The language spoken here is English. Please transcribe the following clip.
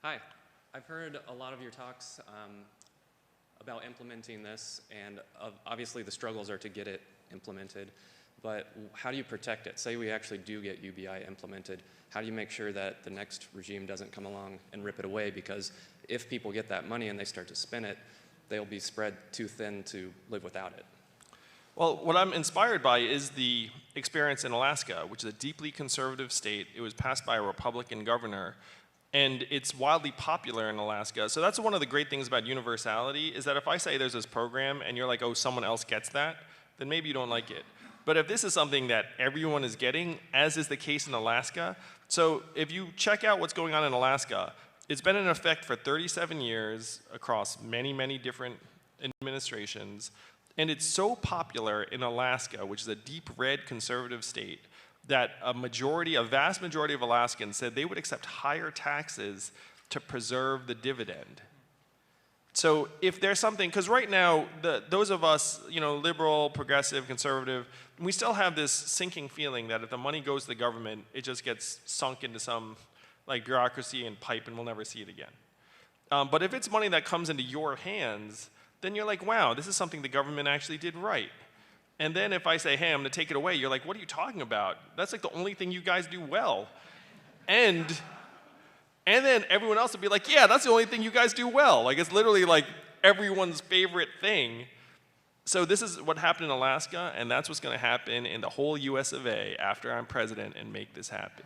Hi. I've heard a lot of your talks about implementing this, and obviously the struggles are to get it implemented, but how do you protect it? Say we actually do get UBI implemented, how do you make sure that the next regime doesn't come along and rip it away? Because if people get that money and they start to spend it, they'll be spread too thin to live without it. Well, what I'm inspired by is the experience in Alaska, which is a deeply conservative state. It was passed by a Republican governor, and it's wildly popular in Alaska. So that's one of the great things about universality, is that if I say there's this program and you're like, oh, someone else gets that, then maybe you don't like it. But if this is something that everyone is getting, as is the case in Alaska, so if you check out what's going on in Alaska, it's been in effect for 37 years across many, many different administrations. And it's so popular in Alaska, which is a deep red conservative state, that a vast majority of Alaskans said they would accept higher taxes to preserve the dividend. So if there's something, because right now, those of us, liberal, progressive, conservative, we still have this sinking feeling that if the money goes to the government, it just gets sunk into some bureaucracy and pipe and we'll never see it again. But if it's money that comes into your hands, then you're like, wow, this is something the government actually did right. And then if I say, hey, I'm going to take it away, you're like, what are you talking about? That's like the only thing you guys do well. And then everyone else would be like, yeah, that's the only thing you guys do well. It's literally like everyone's favorite thing. So this is what happened in Alaska, and that's what's going to happen in the whole US of A after I'm president and make this happen.